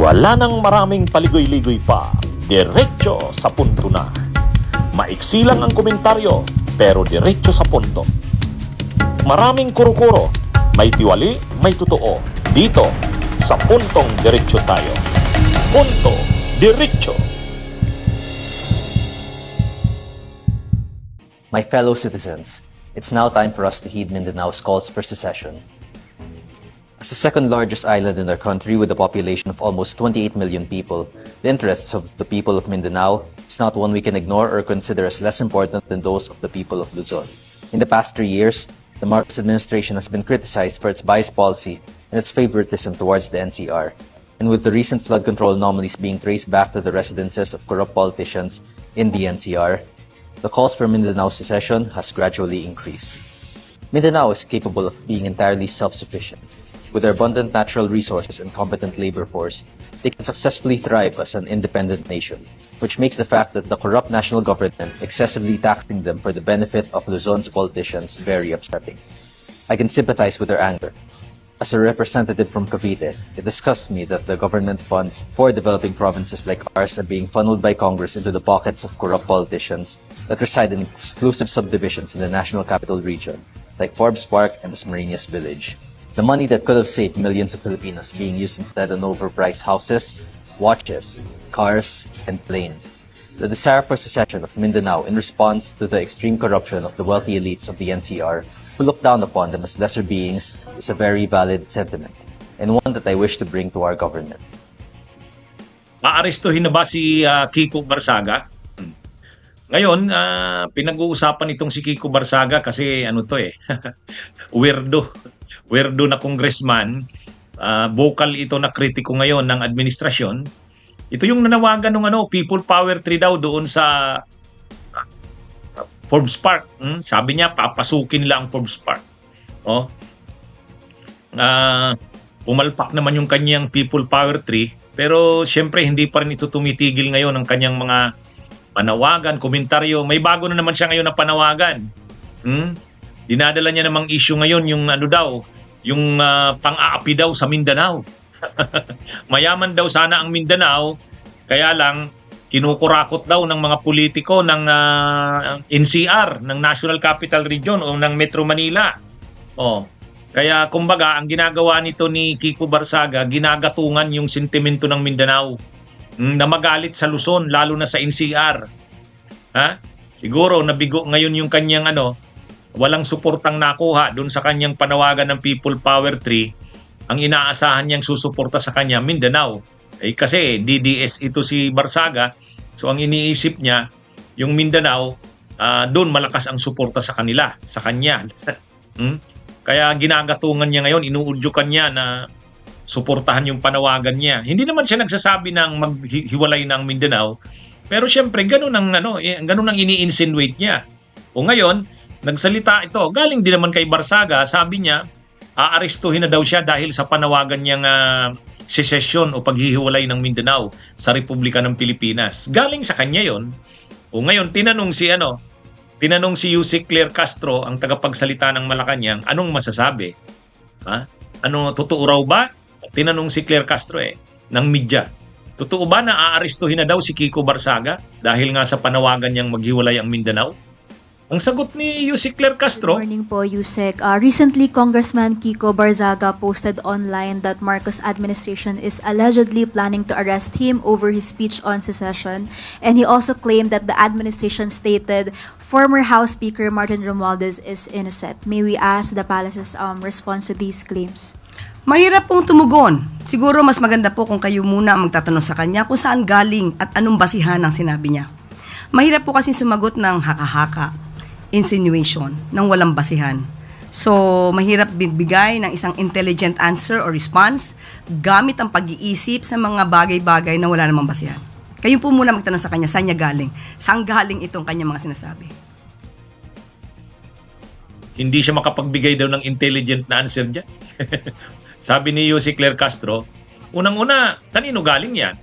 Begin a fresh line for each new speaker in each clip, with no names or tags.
Wala nang maraming paligoy-ligoy pa. Diretso sa punto na. Maiksi lang ang komentaryo, pero diretso sa punto. Maraming kuro-kuro, may tiwali, may totoo. Dito, sa Puntong Diretso tayo. Punto Diretso.
My fellow citizens, it's now time for us to heed Mindanao's calls for secession. As the second largest island in our country with a population of almost 28 million people, the interests of the people of Mindanao is not one we can ignore or consider as less important than those of the people of Luzon. In the past 3 years, the Marcos administration has been criticized for its biased policy and its favoritism towards the NCR. And with the recent flood control anomalies being traced back to the residences of corrupt politicians in the NCR, the calls for Mindanao secession has gradually increased. Mindanao is capable of being entirely self-sufficient. With their abundant natural resources and competent labor force, they can successfully thrive as an independent nation, which makes the fact that the corrupt national government excessively taxing them for the benefit of Luzon's politicians very upsetting. I can sympathize with their anger. As a representative from Cavite, it disgusts me that the government funds for developing provinces like ours are being funneled by Congress into the pockets of corrupt politicians that reside in exclusive subdivisions in the National Capital Region, like Forbes Park and Dasmariñas Village. The money that could have saved millions of Filipinos being used instead on overpriced houses, watches, cars, and planes. The desire for secession of Mindanao in response to the extreme corruption of the wealthy elites of the NCR who look down upon them as lesser beings is a very valid sentiment, and one that I wish to bring to our government.
Aarestuhin na ba si Kiko Barsaga? Ngayon, pinag-uusapan itong si Kiko Barsaga kasi ano to weirdo na congressman, vocal ito na kritiko ngayon ng administrasyon. Ito yung nanawagan ng People Power 3 daw doon sa Forbes Park. Sabi niya, papasukin nila ang Forbes Park. Pumalpak naman yung kanyang People Power 3, pero siyempre hindi pa rin ito tumitigil ngayon ng kanyang mga panawagan, komentaryo. May bago na naman siya ngayon na panawagan. Dinadala niya namang issue ngayon yung yung pang-aapi daw sa Mindanao. Mayaman daw sana ang Mindanao, kaya lang kinukurakot daw ng mga politiko ng NCR, ng National Capital Region o ng Metro Manila. Kaya kumbaga ang ginagawa nito ni Kiko Barsaga, ginagatungan yung sentimento ng Mindanao na magalit sa Luzon, lalo na sa NCR. Siguro nabigo ngayon yung kanyang walang suportang nakuha doon sa kanyang panawagan ng People Power 3. Ang inaasahan niyang susuporta sa kanya, Mindanao. Kasi DDS ito si Barsaga, so ang iniisip niya, yung Mindanao, doon malakas ang suporta sa kanila, sa kanya. Kaya ginagatungan niya ngayon, inuudyukan niya na suportahan yung panawagan niya. Hindi naman siya nagsasabi ng maghiwalay ng Mindanao, pero siyempre ganun ang ini-insinuate niya. O ngayon, nagsalita ito, galing din naman kay Barsaga, sabi niya, aarestuhin na daw siya dahil sa panawagan niyang secession o paghihiwalay ng Mindanao sa Republika ng Pilipinas. Galing sa kanya yon. O ngayon, tinanong si Yusek Claire Castro, ang tagapagsalita ng Malacanang, anong masasabi? Totoo raw ba? Tinanong si Claire Castro ng media. Totoo ba na aarestuhin na daw si Kiko Barsaga dahil nga sa panawagan niyang maghiwalay ang Mindanao? Ang sagot ni Yusek Claire Castro.
Good morning po, Yusek. Recently, Congressman Kiko Barzaga posted online that Marcos administration is allegedly planning to arrest him over his speech on secession, and he also claimed that the administration stated former House Speaker Martin Romualdez is innocent. May we ask the palace's response to these claims?
Mahirap pong tumugon. Siguro mas maganda po kung kayo muna ang magtatanong sa kanya kung saan galing at anong basihan ang sinabi niya. Mahirap po kasi sumagot ng haka-haka, insinuation, ng walang basihan. So, mahirap bibigay ng isang intelligent answer or response gamit ang pag-iisip sa mga bagay-bagay na wala namang basihan. Kayo po muna magtanong sa kanya, saan niya galing? Saan galing itong kanyang mga sinasabi?
Hindi siya makapagbigay daw ng intelligent na answer dyan. Sabi ni Yusek Claire Castro, unang-una, kanino galing yan?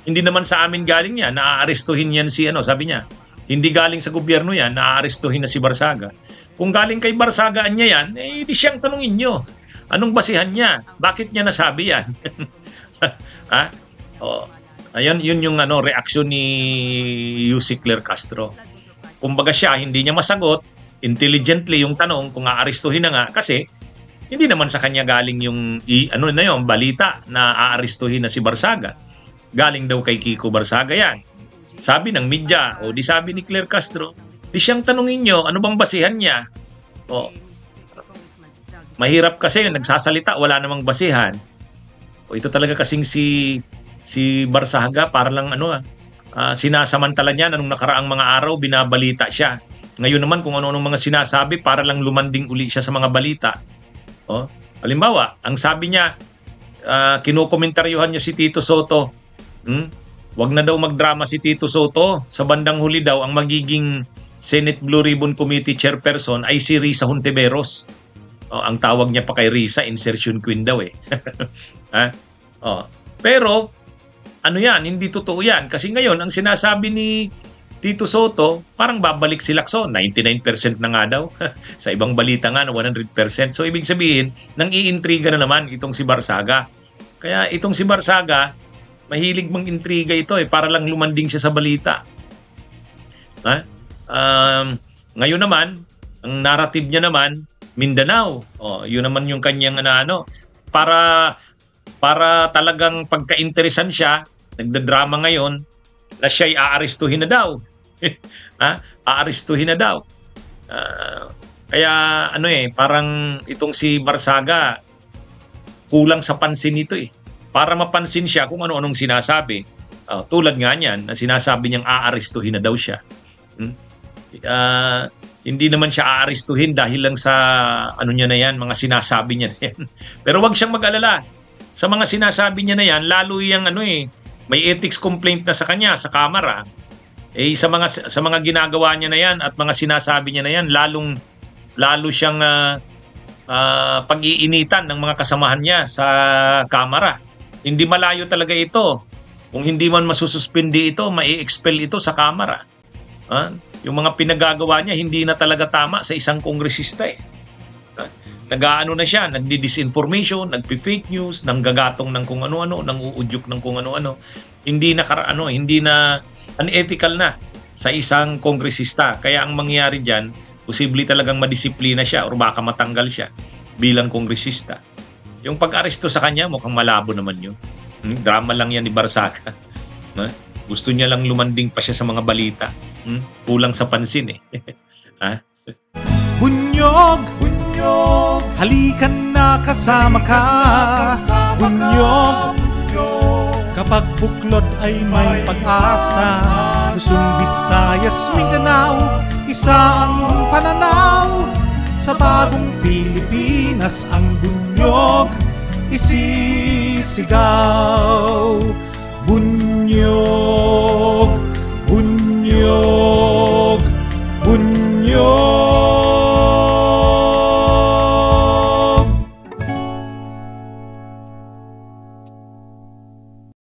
Hindi naman sa amin galing yan, naaarestuhin yan sabi niya. Hindi galing sa gobyerno yan, naaarestuhin na si Barsaga. Kung galing kay Barsagaan niya yan, di siyang tanungin nyo. Anong basihan niya? Bakit niya nasabi yan? Ha? Oh. Ayun, yun yung reaksyon ni Yussi Claire Castro. Kumbaga siya, hindi niya masagot intelligently yung tanong kung aarestuhin na nga kasi hindi naman sa kanya galing yung balita na aarestuhin na si Barsaga. Galing daw kay Kiko Barsaga yan. Sabi ng media, o di sabi ni Claire Castro, di siyang tanungin nyo, ano bang basihan niya? O, mahirap kasi nagsasalita, wala namang basihan. O ito talaga kasing si Barsaga, para lang sinasamantala niya na nung nakaraang mga araw, binabalita siya. Ngayon naman kung ano-anong mga sinasabi, para lang lumanding uli siya sa mga balita. O, halimbawa, ang sabi niya, kinukomentaryuhan niya si Tito Soto. Wag na daw magdrama si Tito Soto. Sa bandang huli daw, ang magiging Senate Blue Ribbon Committee Chairperson ay si Risa Hontiveros. Ang tawag niya pa kay Risa, insertion queen daw eh. Pero, yan, hindi totoo yan. Kasi ngayon, ang sinasabi ni Tito Soto, parang babalik si Lacson. 99% na nga daw. Sa ibang balita nga, 100%. So, ibig sabihin, nang iintriga na naman itong si Barsaga. Kaya itong si Barsaga, mahilig mang intriga ito para lang lumanding siya sa balita. Ngayon naman, ang narrative niya naman, Mindanao. Yun naman yung kanyang para talagang pagka-interesan siya, nagdadrama ngayon, na siya'y aarestuhin na daw. Aarestuhin na daw. Kaya parang itong si Barsaga, kulang sa pansin ito Para mapansin siya kung ano-anong sinasabi. Tulad nga niyan, na sinasabi niyang aarestuhin na daw siya. Hindi naman siya aarestuhin dahil lang sa niya na yan, mga sinasabi niya na yan. Pero wag siyang mag-alala. Sa mga sinasabi niya na yan, lalo yung may ethics complaint na sa kanya, sa Kamara. Sa mga ginagawa niya na yan at mga sinasabi niya na yan, lalo siyang pag-iinitan ng mga kasamahan niya sa Kamara. Hindi malayo talaga ito. Kung hindi man masususpindi ito, mai-expel ito sa Kamara. Yung mga pinagagawa niya, hindi na talaga tama sa isang kongresista Nag-aano na siya, nagdi-disinformation, nagpi-fake news, nanggagatong ng kung ano-ano, nang-uudyok ng kung ano-ano. Hindi na unethical na sa isang kongresista. Kaya ang mangyayari diyan, posible talagang madisiplina siya or baka matanggal siya bilang kongresista. Yung pag-aresto sa kanya, mukhang malabo naman yun. Drama lang yan ni Barsaga. Gusto niya lang lumanding pa siya sa mga balita. Kulang sa pansin
Bunyog, bunyog, halikan na kasama ka. Bunyog, kapag buklod ay may pag-asa. Luzon, Visayas, Mindanao, isa ang pananaw. Sa bagong Pilipinas ang bunyog isisigaw. Bunyog.